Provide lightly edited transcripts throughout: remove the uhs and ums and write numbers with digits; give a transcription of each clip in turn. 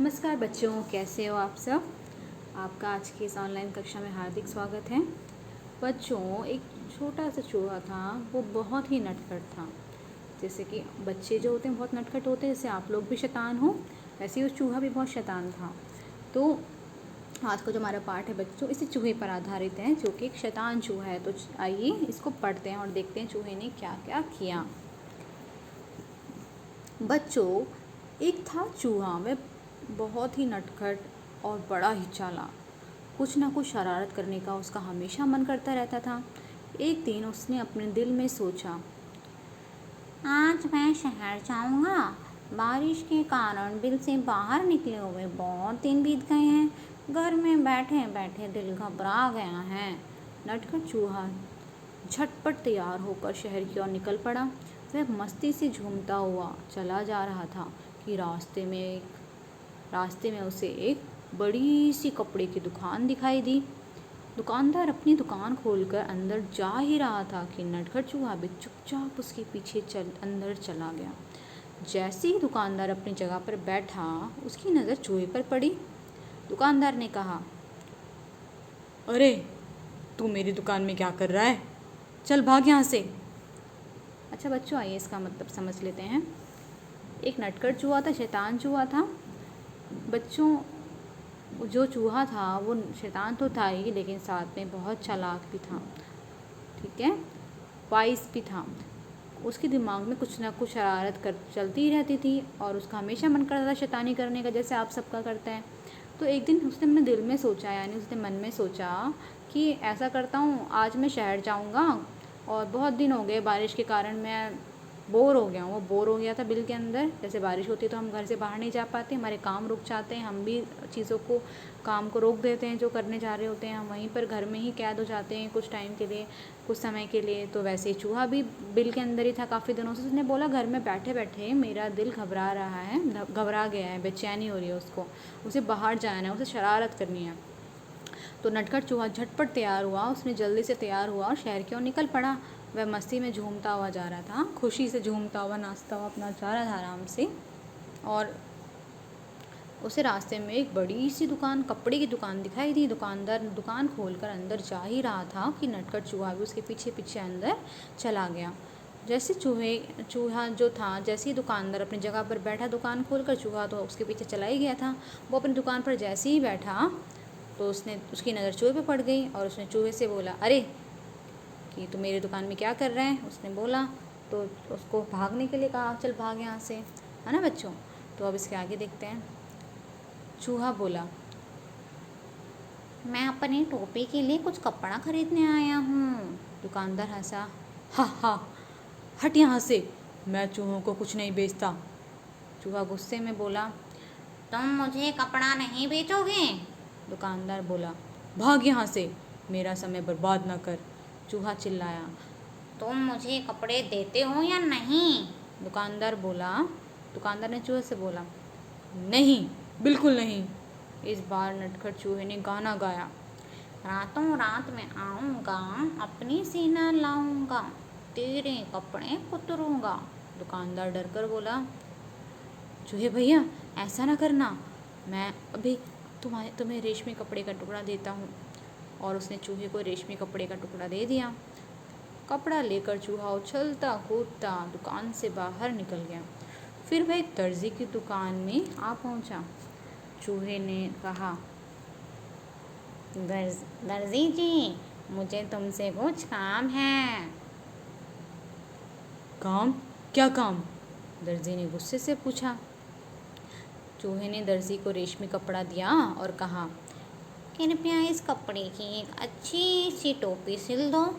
नमस्कार बच्चों, कैसे हो आप सब। आपका आज की इस ऑनलाइन कक्षा में हार्दिक स्वागत है। बच्चों, एक छोटा सा चूहा था, वो बहुत ही नटखट था। जैसे कि बच्चे जो होते हैं बहुत नटखट होते हैं, जैसे आप लोग भी शैतान हो, वैसे ही वो चूहा भी बहुत शैतान था। तो आज का जो हमारा पाठ है बच्चों, इसी चूहे पर आधारित है, जो कि एक शैतान चूहा है। तो आइए इसको पढ़ते हैं और देखते हैं चूहे ने क्या क्या किया। बच्चों, एक था चूहा, वह बहुत ही नटखट और बड़ा ही चालाक। कुछ ना कुछ शरारत करने का उसका हमेशा मन करता रहता था। एक दिन उसने अपने दिल में सोचा, आज मैं शहर जाऊंगा। बारिश के कारण दिल से बाहर निकले हुए बहुत दिन बीत गए हैं। घर में बैठे बैठे दिल घबरा गया है। नटखट चूहा झटपट तैयार होकर शहर की ओर निकल पड़ा। वह मस्ती से झूमता हुआ चला जा रहा था कि रास्ते में उसे एक बड़ी सी कपड़े की दुकान दिखाई दी। दुकानदार अपनी दुकान खोलकर अंदर जा ही रहा था कि नटखट चूहा भी चुपचाप उसके पीछे अंदर चला गया। जैसे ही दुकानदार अपनी जगह पर बैठा, उसकी नज़र चूहे पर पड़ी। दुकानदार ने कहा, अरे, तू मेरी दुकान में क्या कर रहा है? चल भाग यहाँ से। अच्छा बच्चों, आइए इसका मतलब समझ लेते हैं। एक नटखट चूहा था, शैतान चूहा था। बच्चों, जो चूहा था वो शैतान तो था ही, लेकिन साथ में बहुत चालाक भी था। ठीक है, वाइस भी था। उसके दिमाग में कुछ ना कुछ शरारत चलती ही रहती थी और उसका हमेशा मन करता था शैतानी करने का, जैसे आप सबका करते हैं। तो एक दिन उसने अपने दिल में सोचा, यानी उसने मन में सोचा कि ऐसा करता हूँ, आज मैं शहर जाऊँगा और बहुत दिन हो गए बारिश के कारण मैं बोर हो गया हूँ। वो बोर हो गया था बिल के अंदर। जैसे बारिश होती है तो हम घर से बाहर नहीं जा पाते, हमारे काम रुक जाते हैं, हम भी काम को रोक देते हैं, जो करने जा रहे होते हैं हम वहीं पर घर में ही कैद हो जाते हैं कुछ टाइम के लिए, कुछ समय के लिए। तो वैसे ही चूहा भी बिल के अंदर ही था काफ़ी दिनों से। उसने बोला, घर में बैठे बैठे मेरा दिल घबरा रहा है, घबरा गया है, बेचैनी हो रही है उसको, उसे बाहर जाना है, उसे शरारत करनी है। तो नटखट चूहा झटपट तैयार हुआ। उसने जल्दी से तैयार हुआ और शहर की ओर निकल पड़ा। वह मस्ती में झूमता हुआ जा रहा था, खुशी से झूमता हुआ, नाचता हुआ अपना जा रहा था आराम से। और उसे रास्ते में एक बड़ी सी दुकान, कपड़े की दुकान दिखाई दी। दुकानदार दुकान खोलकर अंदर जा ही रहा था कि नटखट चूहा भी उसके पीछे पीछे अंदर चला गया। चूहा जो था, जैसे ही दुकानदार अपनी जगह पर बैठा दुकान खोलकर, चूहा तो उसके पीछे चला ही गया था। वो अपनी दुकान पर जैसे ही बैठा तो उसकी नज़र चूहे पे पड़ गई और उसने चूहे से बोला, अरे, कि तू मेरी दुकान में क्या कर रहा है? उसने बोला तो उसको भागने के लिए कहा, चल भाग यहाँ से, है ना बच्चों। तो अब इसके आगे देखते हैं। चूहा बोला, मैं अपनी टोपी के लिए कुछ कपड़ा खरीदने आया हूँ। दुकानदार हंसा, हा हा, हट यहाँ से, मैं चूहों को कुछ नहीं बेचता। चूहा गुस्से में बोला, तुम मुझे कपड़ा नहीं बेचोगे? दुकानदार बोला, भाग यहाँ से, मेरा समय बर्बाद ना कर। चूहा चिल्लाया, तुम मुझे कपड़े देते हो या नहीं? दुकानदार ने चूहे से बोला, नहीं, बिल्कुल नहीं। इस बार नटखट चूहे ने गाना गाया, रातों रात में आऊँगा, अपनी सीना लाऊंगा, तेरे कपड़े कुतरूंगा। दुकानदार डर कर बोला, चूहे भैया, ऐसा ना करना, मैं अभी तुम्हें रेशमी कपड़े का टुकड़ा देता हूँ। और उसने चूहे को रेशमी कपड़े का टुकड़ा दे दिया। कपड़ा लेकर चूहा उछलता कूदता दुकान से बाहर निकल गया। फिर वह एक दर्जी की दुकान में आ पहुँचा। चूहे ने कहा, दर्जी जी, मुझे तुमसे कुछ काम है। काम? क्या काम? दर्जी ने गुस्से से पूछा। चूहे ने दर्जी को रेशमी कपड़ा दिया और कहा, कृपया इस कपड़े की एक अच्छी सी टोपी सिल दो।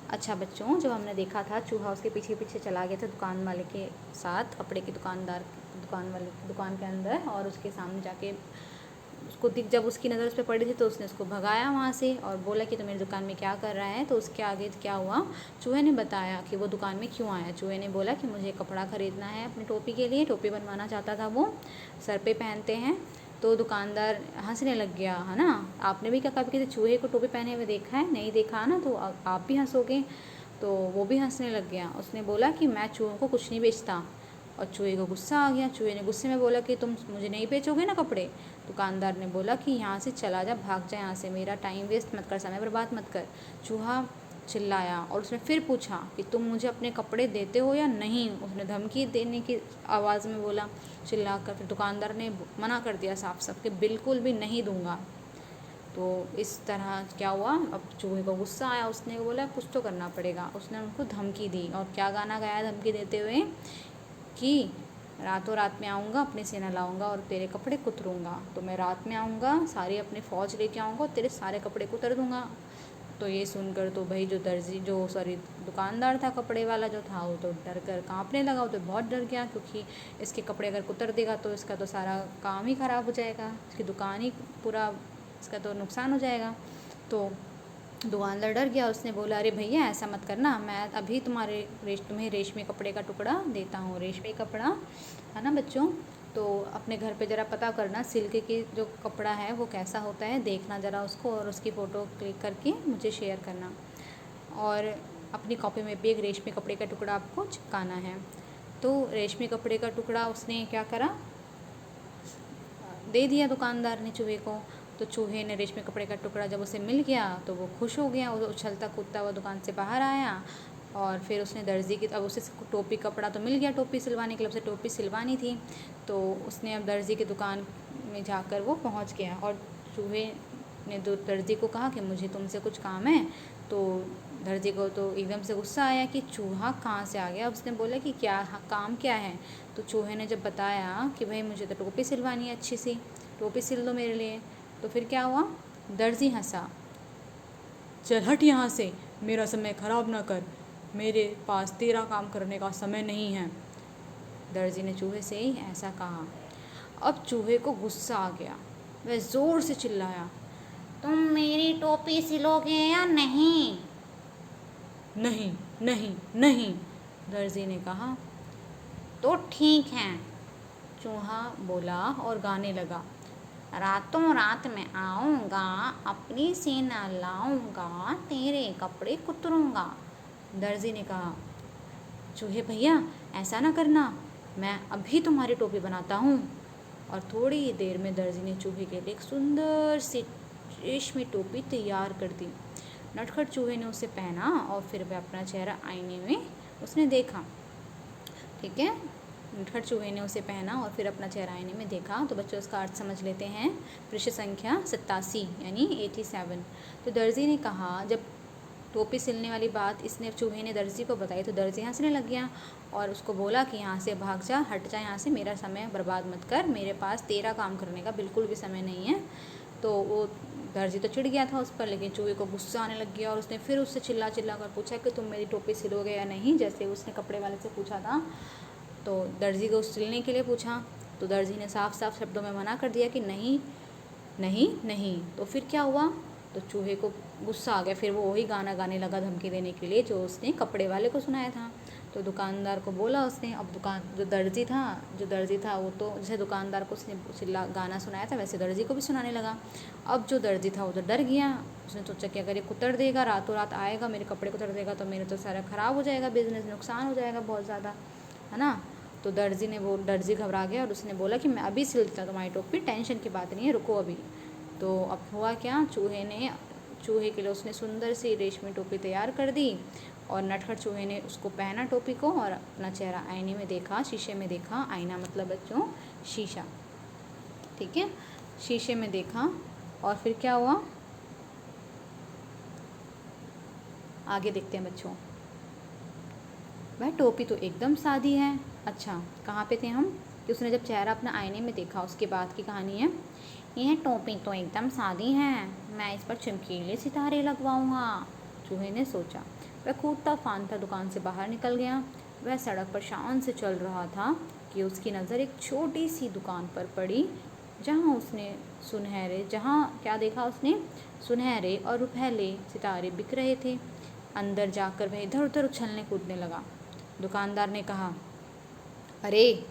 अच्छा बच्चों, जब हमने देखा था चूहा उसके पीछे पीछे चला गया था दुकान वाले के साथ, कपड़े की दुकान के अंदर, और उसके सामने जाके जब उसकी नज़र उस पर पड़ी थी तो उसने उसको भगाया वहाँ से और बोला कि तो मेरी दुकान में क्या कर रहा है। तो उसके आगे क्या हुआ, चूहे ने बताया कि वो दुकान में क्यों आया। चूहे ने बोला कि मुझे कपड़ा ख़रीदना है अपनी टोपी के लिए, टोपी बनवाना चाहता था, वो सर पे पहनते हैं। तो दुकानदार हंसने लग गया, है ना। आपने भी क्या कभी किसी चूहे को टोपी पहने हुए देखा है? नहीं देखा ना, तो आप भी हंसोगे। तो वो भी हंसने लग गया। उसने बोला कि मैं चूहों को कुछ नहीं बेचता, और चूहे को गुस्सा आ गया। चूहे ने गुस्से में बोला कि तुम मुझे नहीं बेचोगे ना कपड़े। दुकानदार ने बोला कि यहाँ से चला जा, भाग जा यहाँ से, मेरा टाइम वेस्ट मत कर, समय बर्बाद मत कर। चूहा चिल्लाया और उसने फिर पूछा कि तुम मुझे अपने कपड़े देते हो या नहीं। उसने धमकी देने की आवाज़ में बोला, चिल्ला कर। फिर दुकानदार ने मना कर दिया साफ साफ कि बिल्कुल भी नहीं दूंगा। तो इस तरह क्या हुआ, अब चूहे को गुस्सा आया, उसने बोला कुछ तो करना पड़ेगा। उसने उनको धमकी दी और क्या गाना गाया धमकी देते हुए कि रातों रात में आऊँगा, अपनी सेना लाऊंगा और तेरे कपड़े कुतरूँगा। तो मैं रात में आऊँगा, सारी अपनी फ़ौज लेके आऊँगा और तेरे सारे कपड़े कुतर दूँगा। तो ये सुनकर तो भाई दुकानदार था, कपड़े वाला जो था, वो तो डर कर काँपने लगा। वो तो बहुत डर गया, क्योंकि इसके कपड़े अगर कुतर देगा तो इसका तो सारा काम ही ख़राब हो जाएगा, इसकी दुकान ही पूरा, इसका तो नुकसान हो जाएगा। तो दुकानदार डर गया। उसने बोला, अरे भैया ऐसा मत करना, मैं अभी तुम्हें रेशमी कपड़े का टुकड़ा देता हूँ। रेशमी कपड़ा है ना बच्चों, तो अपने घर पे ज़रा पता करना सिल्क की जो कपड़ा है वो कैसा होता है, देखना ज़रा उसको और उसकी फ़ोटो क्लिक करके मुझे शेयर करना। और अपनी कॉपी में भी एक रेशमी कपड़े का टुकड़ा आपको चिपकाना है। तो रेशमी कपड़े का टुकड़ा उसने क्या करा, दे दिया दुकानदार ने चूहे को। तो चूहे ने रेशमी कपड़े का टुकड़ा जब उसे मिल गया तो वो खुश हो गया। वो उछलता कूदता हुआ दुकान से बाहर आया और फिर उसने दर्जी की, अब उसे टोपी कपड़ा तो मिल गया, टोपी सिलवाने के लिए, उसे टोपी सिलवानी थी। तो उसने अब दर्जी की दुकान में जाकर वो पहुंच गया और चूहे ने दर्जी को कहा कि मुझे तुमसे कुछ काम है। तो दर्जी को तो एकदम से गुस्सा आया कि चूहा कहाँ से आ गया। उसने बोला कि क्या काम क्या है। तो चूहे ने जब बताया कि भाई मुझे तो टोपी सिलवानी है, अच्छी सी टोपी सिल दो मेरे लिए। तो फिर क्या हुआ, दर्जी हंसा, चल हट यहाँ से, मेरा समय ख़राब ना कर, मेरे पास तेरा काम करने का समय नहीं है। दर्जी ने चूहे से ही ऐसा कहा। अब चूहे को गुस्सा आ गया, वह ज़ोर से चिल्लाया, तुम मेरी टोपी सिलोगे या नहीं? नहीं नहीं नहीं, दर्जी ने कहा। तो ठीक है, चूहा बोला और गाने लगा, रातों रात में आऊँगा, अपनी सेना लाऊँगा, तेरे कपड़े कुतरूँगा। दर्जी ने कहा, चूहे भैया ऐसा ना करना, मैं अभी तुम्हारी टोपी बनाता हूँ। और थोड़ी ही देर में दर्जी ने चूहे के लिए एक सुंदर सी रेशमी टोपी तैयार कर दी। नटखट चूहे ने उसे पहना और फिर वह अपना चेहरा आईने में उसने देखा। ठीक है, नटखट चूहे ने उसे पहना और फिर अपना चेहरा आईने में देखा। तो बच्चों इसका अर्थ समझ लेते हैं। पृष्ठ संख्या 87 यानी 87। तो दर्जी ने कहा, जब टोपी सिलने वाली बात इसने चूहे ने दर्जी को बताई तो दर्जी हंसने लग गया और उसको बोला कि यहाँ से भाग जा, हट जा यहाँ से, मेरा समय बर्बाद मत कर, मेरे पास तेरा काम करने का बिल्कुल भी समय नहीं है। तो वो दर्जी तो चिढ़ गया था उस पर, लेकिन चूहे को गुस्सा आने लग गया और उसने फिर उससे चिल्ला चिल्ला कर पूछा कि तुम मेरी टोपी सिलोगे या नहीं, जैसे उसने कपड़े वाले से पूछा था। तो दर्जी को सिलने के लिए पूछा तो दर्जी ने साफ साफ शब्दों में मना कर दिया कि नहीं नहीं नहीं। तो फिर क्या हुआ, तो चूहे को गुस्सा आ गया, फिर वो वही गाना गाने लगा धमकी देने के लिए जो उसने कपड़े वाले को सुनाया था। तो दुकानदार को बोला उसने, अब जो दर्जी था वो तो जैसे दुकानदार को उसने गाना सुनाया था वैसे दर्जी को भी सुनाने लगा। अब जो दर्जी था वो तो डर गया, उसने सोचा कि अगर ये कुतर देगा, रातों रात आएगा, मेरे कपड़े कुतर देगा तो मेरे तो सारा ख़राब हो जाएगा, बिजनेस नुकसान हो जाएगा बहुत ज़्यादा, है ना। तो दर्जी घबरा गया और उसने बोला कि मैं अभी सिल देता तुम्हारी टोपी, टेंशन की बात नहीं है, रुको अभी। तो अब हुआ क्या, चूहे के लिए उसने सुंदर सी रेशमी टोपी तैयार कर दी और नटखट चूहे ने उसको पहना टोपी को और अपना चेहरा आईने में देखा, शीशे में देखा। आईना मतलब बच्चों शीशा, ठीक है, शीशे में देखा। और फिर क्या हुआ, आगे देखते हैं बच्चों। वह टोपी तो एकदम सादी है। अच्छा, कहाँ पे थे हम, कि उसने जब चेहरा अपना आईने में देखा, उसके बाद की कहानी है, यह टोपी तो एकदम सादी है, मैं इस पर चमकीले सितारे लगवाऊंगा। चूहे ने सोचा। वह कूदता फांदता दुकान से बाहर निकल गया। वह सड़क पर शान से चल रहा था कि उसकी नज़र एक छोटी सी दुकान पर पड़ी, जहाँ क्या देखा उसने, सुनहरे और रुपहले सितारे बिक रहे थे। अंदर जाकर वह इधर उधर उछलने कूदने लगा। दुकानदार ने कहा, अरे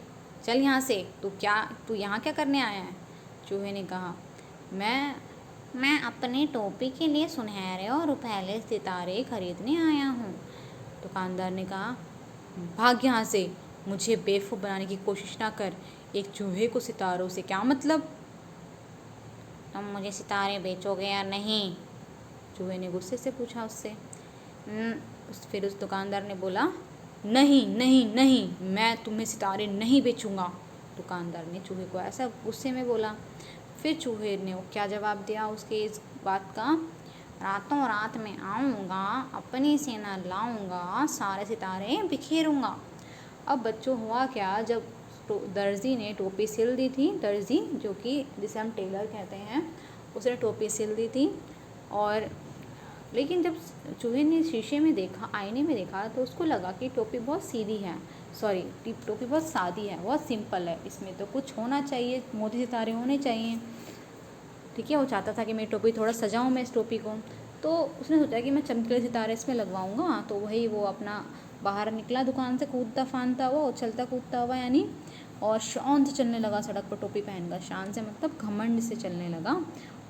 चल यहाँ से, तू यहाँ क्या करने आया है? चूहे ने कहा, मैं अपनी टोपी के लिए सुनहरे और रुपहले सितारे खरीदने आया हूँ। दुकानदार ने कहा, भाग यहाँ से, मुझे बेवकूफ़ बनाने की कोशिश ना कर। एक चूहे को सितारों से क्या मतलब? तुम मुझे सितारे बेचोगे या नहीं? चूहे ने गुस्से से पूछा उससे। फिर उस दुकानदार ने बोला, नहीं नहीं नहीं, मैं तुम्हें सितारे नहीं बेचूंगा। दुकानदार ने चूहे को ऐसा गुस्से में बोला। फिर चूहे ने क्या जवाब दिया उसके इस बात का? रातों रात में आऊँगा, अपनी सेना लाऊँगा, सारे सितारे बिखेरूँगा। अब बच्चों हुआ क्या, जब दर्जी ने टोपी सिल दी थी, दर्जी जो कि जिसे हम टेलर कहते हैं, उसने टोपी सिल दी थी। और लेकिन जब चूहे ने शीशे में देखा, आईने में देखा, तो उसको लगा कि टोपी बहुत सीधी है, सॉरी टोपी बहुत सादी है, बहुत सिंपल है, इसमें तो कुछ होना चाहिए, मोती सितारे होने चाहिए। ठीक है, वो चाहता था कि मैं टोपी थोड़ा सजाऊं मैं इस टोपी को। तो उसने सोचा कि मैं चमकीले सितारे इसमें लगवाऊंगा। तो वही वो अपना बाहर निकला दुकान से, कूदता फानता हुआ, उछलता कूदता हुआ यानी, और शान से चलने लगा सड़क पर टोपी पहनकर। शान से मतलब घमंड से चलने लगा।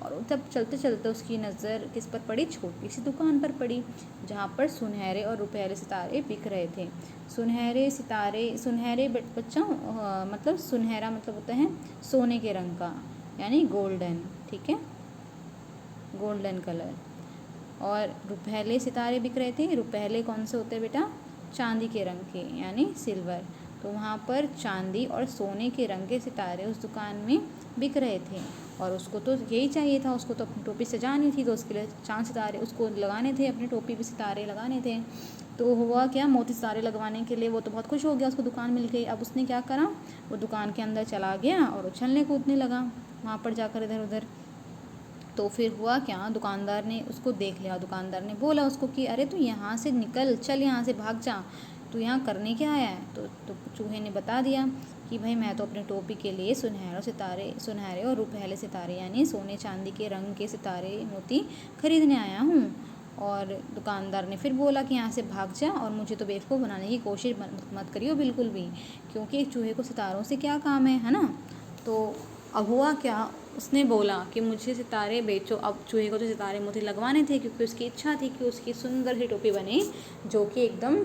और तब चलते चलते उसकी नज़र किस पर पड़ी? छोटी सी दुकान पर पड़ी, जहाँ पर सुनहरे और रुपहले सितारे बिक रहे थे। सुनहरे सितारे, सुनहरे बच्चों मतलब सुनहरा मतलब होता है सोने के रंग का, यानी गोल्डन। ठीक है, गोल्डन कलर। और रुपहले सितारे बिक रहे थे। रुपहले कौन से होते हैं बेटा? चांदी के रंग के, यानी सिल्वर। तो वहाँ पर चांदी और सोने के रंग के सितारे उस दुकान में बिक रहे थे। और उसको तो यही चाहिए था, उसको तो अपनी टोपी सजानी थी, तो उसके लिए चांद सितारे उसको लगाने थे, अपनी टोपी पे सितारे लगाने थे। तो हुआ क्या, मोती सितारे लगवाने के लिए वो तो बहुत खुश हो गया, उसको दुकान मिल गई। अब उसने क्या करा, वो दुकान के अंदर चला गया और उछलने कूदने लगा वहाँ पर जाकर इधर उधर। तो फिर हुआ क्या, दुकानदार ने उसको देख लिया। दुकानदार ने बोला उसको कि अरे तू यहाँ से निकल, चल यहाँ से भाग जा, तू यहाँ करने क्या आया है? तो चूहे ने बता दिया कि भाई मैं तो अपनी टोपी के लिए सुनहरे और रुपहले सितारे यानी सोने चांदी के रंग के सितारे मोती खरीदने आया हूँ। और दुकानदार ने फिर बोला कि यहाँ से भाग जा, और मुझे तो बेवकूफ़ बनाने की कोशिश मत करियो बिल्कुल भी, क्योंकि एक चूहे को सितारों से क्या काम है ना। तो अब हुआ क्या, उसने बोला कि मुझे सितारे बेचो। अब चूहे को तो सितारे मोती लगवाने थे, क्योंकि उसकी इच्छा थी कि उसकी सुंदर सी टोपी बने जो कि एकदम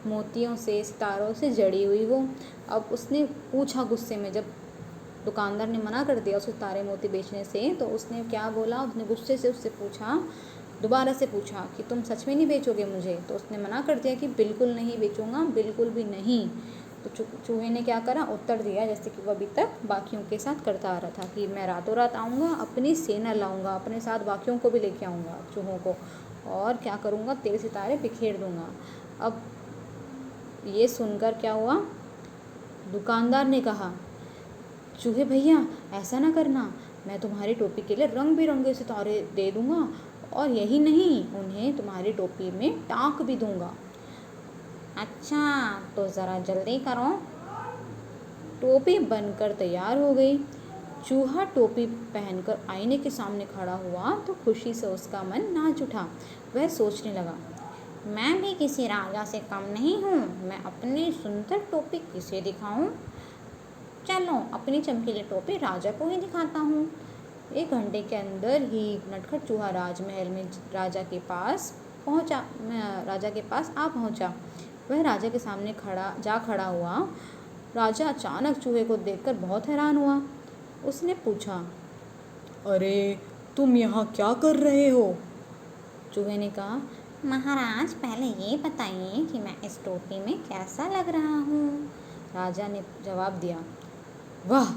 मोतियों से, सितारों से जड़ी हुई हो। अब उसने पूछा गुस्से में, जब दुकानदार ने मना कर दिया उसको सितारे मोती बेचने से, तो उसने क्या बोला, उसने गुस्से से उससे पूछा, दोबारा से पूछा कि तुम सच में नहीं बेचोगे मुझे? तो उसने मना कर दिया कि बिल्कुल नहीं बेचूंगा, बिल्कुल भी नहीं। तो चूहे ने क्या करा, उत्तर दिया जैसे कि वो अभी तक बाकियों के साथ करता आ रहा था कि मैं रातों रात आऊँगा, अपनी सेना लाऊंगा, अपने साथ बाकियों को भी लेके आऊँगा चूहों को, और क्या करूँगा, तेरे सितारे बिखेर दूँगा। अब ये सुनकर क्या हुआ, दुकानदार ने कहा, चूहे भैया ऐसा ना करना, मैं तुम्हारी टोपी के लिए रंग बिरंगे सितारे दे दूँगा, और यही नहीं, उन्हें तुम्हारी टोपी में टाँक भी दूँगा। अच्छा तो ज़रा जल्दी करो। टोपी बनकर तैयार हो गई। चूहा टोपी पहनकर आईने के सामने खड़ा हुआ तो खुशी से उसका मन नाच उठा। वह सोचने लगा, मैं भी किसी राजा से कम नहीं हूँ, मैं अपनी सुंदर टोपी किसे दिखाऊं? चलो अपनी चमकीली टोपी राजा को ही दिखाता हूँ। 1 घंटे के अंदर ही नटखट चूहा राजमहल में राजा के पास आ पहुँचा। वह राजा के सामने खड़ा हुआ। राजा अचानक चूहे को देखकर बहुत हैरान हुआ। उसने पूछा, अरे तुम यहाँ क्या कर रहे हो? चूहे ने कहा, महाराज पहले ये बताइए कि मैं इस टोपी में कैसा लग रहा हूँ। राजा ने जवाब दिया, वाह,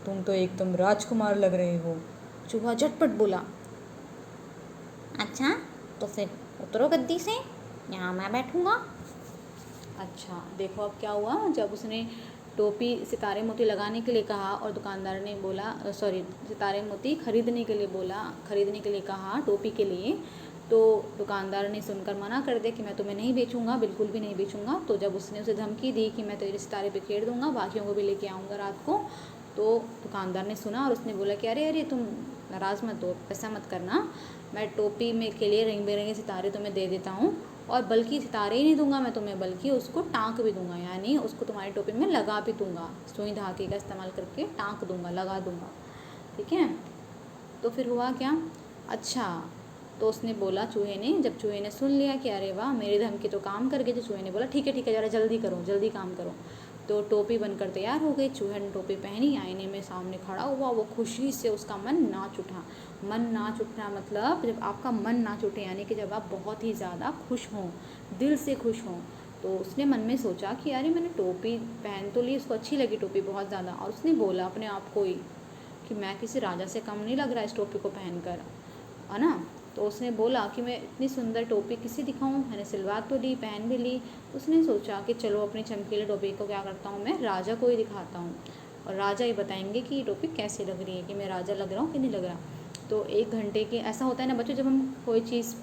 तुम तो एकदम राजकुमार लग रहे हो। चूहा झटपट बोला, अच्छा तो फिर उतरो गद्दी से, यहाँ मैं बैठूँगा। अच्छा देखो अब क्या हुआ, जब उसने टोपी सितारे मोती लगाने के लिए कहा और दुकानदार ने बोला सितारे मोती खरीदने के लिए कहा टोपी के लिए, तो दुकानदार ने सुनकर मना कर दिया कि मैं तुम्हें नहीं बेचूंगा, बिल्कुल भी नहीं बेचूंगा। तो जब उसने उसे धमकी दी कि मैं तेरे सितारे बिखेर दूंगा, बाकियों को भी लेके आऊँगा रात को, तो दुकानदार ने सुना और उसने बोला कि अरे अरे तुम नाराज़ मत हो, ऐसा मत करना, मैं टोपी में के लिए रंग बिरंगे सितारे तुम्हें दे देता हूँ, और बल्कि सितारे ही नहीं दूंगा मैं तुम्हें, बल्कि उसको टाँक भी दूंगा, यानी उसको तुम्हारी टोपी में लगा भी दूंगा, सुई धागे का इस्तेमाल करके टाँक दूंगा, लगा दूंगा। ठीक है, तो फिर हुआ क्या, अच्छा तो उसने बोला चूहे ने, जब चूहे ने सुन लिया कि अरे वाह मेरी धमकी तो काम कर गई, तो चूहे ने बोला ठीक है ज़रा जल्दी करो, जल्दी काम करो। तो टोपी बनकर तैयार हो गई, चूहे ने टोपी पहनी, आईने में सामने खड़ा हुआ, वो खुशी से उसका मन नाच उठा। मन नाच उठना मतलब जब आपका मन नाच उठे, यानी कि जब आप बहुत ही ज़्यादा खुश हों, दिल से खुश हों। तो उसने मन में सोचा कि अरे मैंने टोपी पहन तो ली, उसको अच्छी लगी टोपी बहुत ज़्यादा, और उसने बोला अपने आप को ही कि मैं किसी राजा से कम नहीं लग रहा इस टोपी को पहनकर, है ना। तो उसने बोला कि मैं इतनी सुंदर टोपी किसे दिखाऊं, मैंने सिलवा तो ली, पहन भी ली। उसने सोचा कि चलो अपनी चमकीली टोपी को क्या करता हूँ, मैं राजा को ही दिखाता हूँ, और राजा ही बताएंगे कि ये टोपी कैसी लग रही है, कि मैं राजा लग रहा हूँ कि नहीं लग रहा। तो 1 घंटे के, ऐसा होता है ना बच्चों, जब हम कोई चीज़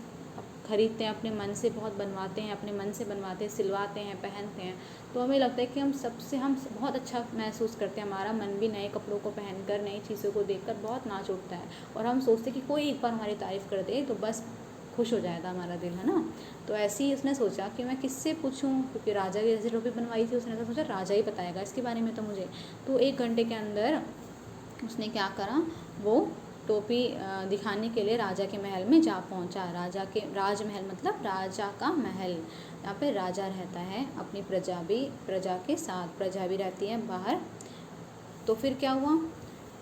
खरीदते हैं अपने मन से, बहुत बनवाते हैं, अपने मन से बनवाते हैं, सिलवाते हैं, पहनते हैं, तो हमें लगता है कि हम बहुत अच्छा महसूस करते हैं, हमारा मन भी नए कपड़ों को पहनकर, नई चीज़ों को देखकर बहुत नाच उठता है, और हम सोचते हैं कि कोई एक बार हमारी तारीफ़ कर दे तो बस खुश हो जाएगा हमारा दिल, है ना। तो ऐसे ही उसने सोचा कि मैं किससे पूछूं, क्योंकि राजा की जैसी टोपी बनवाई थी, उसने तो सोचा राजा ही बताएगा इसके बारे में तो मुझे। तो 1 घंटे के अंदर उसने क्या करा, वो टोपी दिखाने के लिए राजा के महल में जा पहुंचा। राजमहल मतलब राजा का महल, यहाँ पे राजा रहता है, अपनी प्रजा के साथ, प्रजा भी रहती है बाहर। तो फिर क्या हुआ,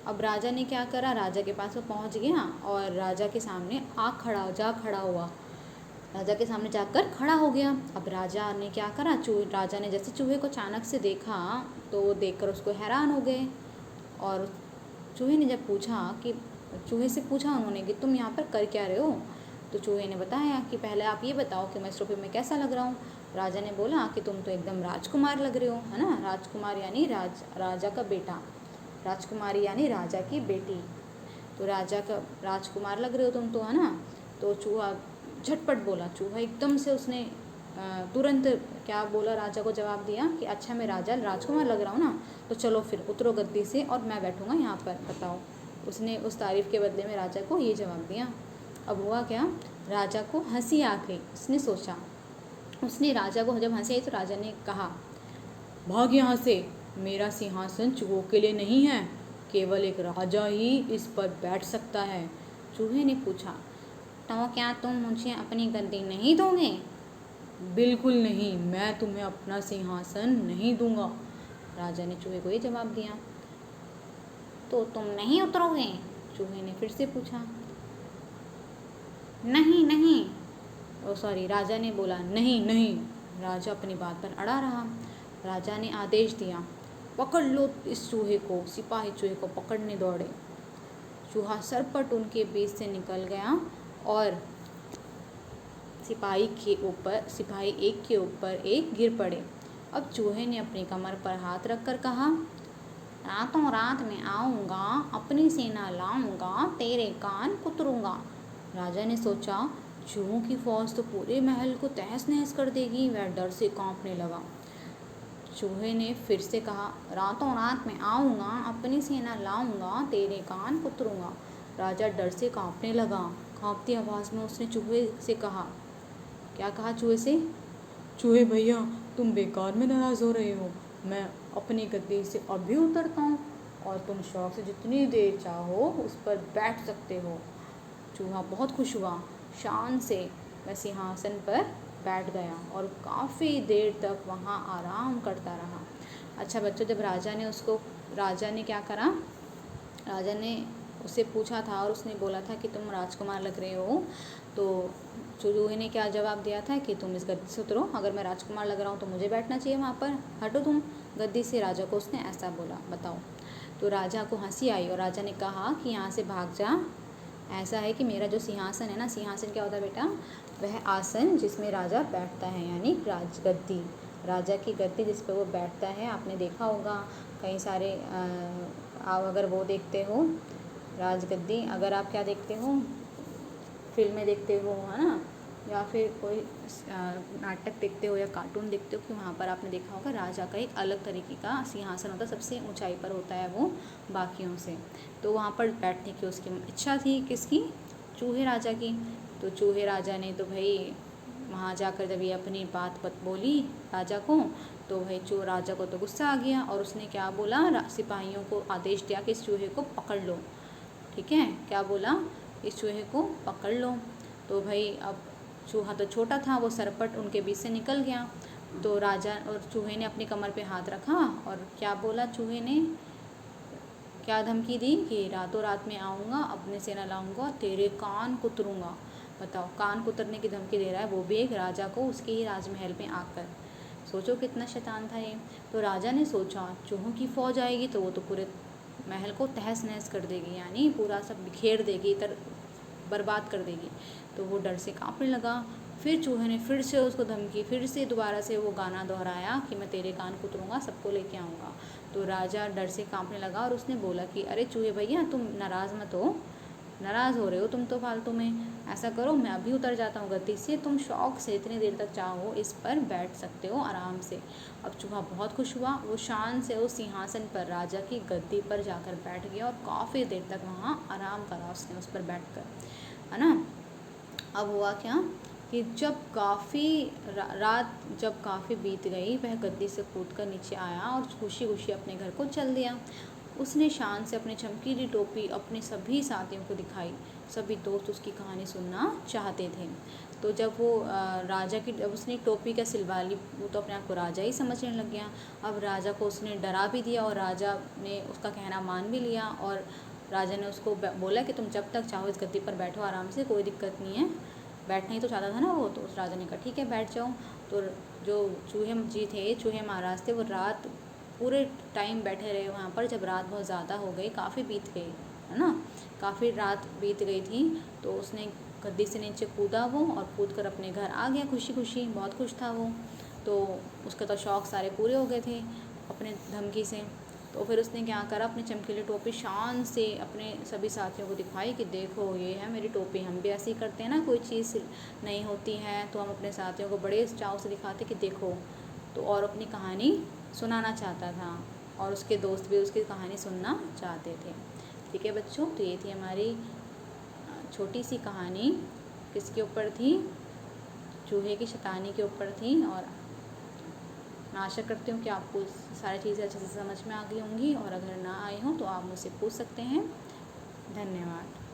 अब राजा ने क्या करा, राजा के पास वो पहुंच गया और राजा के सामने जा खड़ा हुआ, राजा के सामने जाकर खड़ा हो गया। अब राजा ने क्या करा, राजा ने जैसे चूहे को अचानक से देखा, तो वो देखकर उसको हैरान हो गए, और चूहे ने जब चूहे से पूछा उन्होंने कि तुम यहाँ पर कर क्या रहे हो। तो चूहे ने बताया कि पहले आप ये बताओ कि मैं इस टोपी में कैसा लग रहा हूँ। राजा ने बोला कि तुम तो एकदम राजकुमार लग रहे हो, है ना, राजकुमार यानी राजा का बेटा, राजकुमारी यानी राजा की बेटी, तो राजकुमार लग रहे हो तुम तो, है ना। तो चूहा झटपट बोला, चूहा एकदम से उसने तुरंत क्या बोला, राजा को जवाब दिया कि अच्छा मैं राजकुमार लग रहा हूँ ना, तो चलो फिर उतरो गद्दी से और मैं बैठूँगा यहाँ पर, बताओ। उसने उस तारीफ़ के बदले में राजा को ये जवाब दिया। अब हुआ क्या, राजा को हंसी आ गई। उसने राजा को जब हंसी आई तो राजा ने कहा, भाग यहाँ से, मेरा सिंहासन चूहों के लिए नहीं है, केवल एक राजा ही इस पर बैठ सकता है। चूहे ने पूछा, तो क्या तुम मुझे अपनी गद्दी नहीं दोगे। बिल्कुल नहीं, मैं तुम्हें अपना सिंहासन नहीं दूंगा। राजा ने चूहे को ये जवाब दिया। तो तुम नहीं उतरोगे, चूहे ने फिर से पूछा। नहीं, राजा ने बोला नहीं। राजा अपनी बात पर अड़ा रहा। राजा ने आदेश दिया, पकड़ लो इस चूहे को। सिपाही चूहे को पकड़ने दौड़े। चूहा सरपट उनके बीच से निकल गया और सिपाही एक के ऊपर एक गिर पड़े। अब चूहे ने अपनी कमर पर हाथ रखकर कहा, रातों रात में आऊँगा, अपनी सेना लाऊंगा, तेरे कान कुतरूंगा। राजा ने सोचा, चूहों की फौज तो पूरे महल को तहस नहस कर देगी। वह डर से कांपने लगा। चूहे ने फिर से कहा, रातों रात में आऊँगा, अपनी सेना लाऊंगा, तेरे कान कुतरूंगा। राजा डर से कांपने लगा। कांपती आवाज़ में उसने चूहे से कहा, क्या कहा चूहे से, चूहे भैया, तुम बेकार में नाराज़ हो रहे हो। मैं अपनी गद्दी से अभी उतरता हूँ और तुम शौक से जितनी देर चाहो उस पर बैठ सकते हो। चूहा बहुत खुश हुआ। शान से वह सिंहासन पर बैठ गया और काफ़ी देर तक वहाँ आराम करता रहा। अच्छा बच्चों, जब राजा ने क्या करा, राजा ने उससे पूछा था और उसने बोला था कि तुम राजकुमार लग रहे हो, तो चूहे ने क्या जवाब दिया था कि तुम इस गद्दी से उतरो, अगर मैं राजकुमार लग रहा हूँ तो मुझे बैठना चाहिए वहाँ पर, हटो तुम गद्दी से। राजा को उसने ऐसा बोला, बताओ। तो राजा को हंसी आई और राजा ने कहा कि यहाँ से भाग जा। ऐसा है कि मेरा जो सिंहासन है ना, सिंहासन क्या होता है बेटा, वह आसन जिसमें राजा बैठता है, यानी राजगद्दी, राजा की गद्दी जिस पर वो बैठता है। आपने देखा होगा कई सारे आप अगर वो देखते हो राजगद्दी, अगर आप क्या देखते हो, फिल्में देखते हो, है ना, या फिर कोई नाटक देखते हो या कार्टून देखते हो, कि वहाँ पर आपने देखा होगा राजा का एक अलग तरीके का सिंहासन होता है, सबसे ऊंचाई पर होता है वो बाकियों से। तो वहाँ पर बैठने की उसकी इच्छा थी, किसकी, चूहे राजा की। तो चूहे राजा ने तो भाई वहाँ जाकर जब ये अपनी बात बोली राजा को, तो भाई राजा को तो गुस्सा आ गया और उसने क्या बोला, सिपाहियों को आदेश दिया कि इस चूहे को पकड़ लो। ठीक है, क्या बोला, इस चूहे को पकड़ लो। तो भाई अब चूहा तो छोटा था, वो सरपट उनके बीच से निकल गया। तो राजा और चूहे ने अपनी कमर पे हाथ रखा और क्या बोला चूहे ने, क्या धमकी दी कि रातों रात में आऊँगा, अपने सेना लाऊंगा, तेरे कान कुतरूँगा। बताओ, कान कुतरने की धमकी दे रहा है, वो भी एक राजा को उसके ही राजमहल में आकर। सोचो कितना शैतान था ये। तो राजा ने सोचा चूहों की फौज आएगी तो वो तो पूरे महल को तहस नहस कर देगी, यानी पूरा सब बिखेर देगी, बर्बाद कर देगी। तो वो डर से कांपने लगा। फिर चूहे ने फिर से उसको धमकी, फिर से दोबारा से वो गाना दोहराया कि मैं तेरे कान कुतरूँगा, सबको लेके आऊँगा। तो राजा डर से कांपने लगा और उसने बोला कि अरे चूहे भैया, तुम नाराज़ मत हो, नाराज़ हो रहे हो तुम तो फालतू में। ऐसा करो, मैं अभी उतर जाता हूँ गद्दी से, तुम शौक से इतनी देर तक चाहो इस पर बैठ सकते हो आराम से। अब चूहा बहुत खुश हुआ, वो शान से उस सिंहासन पर राजा की गद्दी पर जाकर बैठ गया और काफ़ी देर तक वहाँ आराम करा उसने उस पर बैठ कर, है ना। अब हुआ क्या कि जब रात जब काफ़ी बीत गई, वह गद्दी से कूदकर नीचे आया और खुशी खुशी अपने घर को चल दिया। उसने शान से अपनी चमकीली टोपी अपने सभी साथियों को दिखाई। सभी दोस्त उसकी कहानी सुनना चाहते थे। तो जब वो राजा की, जब उसने टोपी का सिलवा ली, वो तो अपने आप को राजा ही समझने लग गया। अब राजा को उसने डरा भी दिया और राजा ने उसका कहना मान भी लिया। और राजा ने उसको बोला कि तुम जब तक चाहो इस गद्दी पर बैठो आराम से, कोई दिक्कत नहीं है। बैठना ही तो चाहता था ना वो, तो उस राजा ने कहा ठीक है बैठ जाओ। तो जो चूहे महाराज थे, वो रात पूरे टाइम बैठे रहे वहाँ पर। जब रात बहुत ज़्यादा हो गई, काफ़ी बीत गई, है ना, काफ़ी रात बीत गई थी, तो उसने गद्दी से नीचे कूदा वो और कूद कर अपने घर आ गया खुशी खुशी, बहुत खुश था वो। तो उसके तो शौक़ सारे पूरे हो गए थे अपने धमकी से। तो फिर उसने क्या करा, अपनी चमकीली टोपी शान से अपने सभी साथियों को दिखाई कि देखो ये है मेरी टोपी। हम भी ऐसे ही करते हैं ना, कोई चीज़ नहीं होती है तो हम अपने साथियों को बड़े चाव से दिखाते कि देखो। तो और अपनी कहानी सुनाना चाहता था और उसके दोस्त भी उसकी कहानी सुनना चाहते थे। ठीक है बच्चों, तो ये थी हमारी छोटी सी कहानी। किसके ऊपर थी? चूहे की शैतानी के ऊपर थी। और मैं आशा करती हूँ कि आपको सारी चीज़ें अच्छे से समझ में आ गई होंगी, और अगर ना आई हो तो आप मुझसे पूछ सकते हैं। धन्यवाद।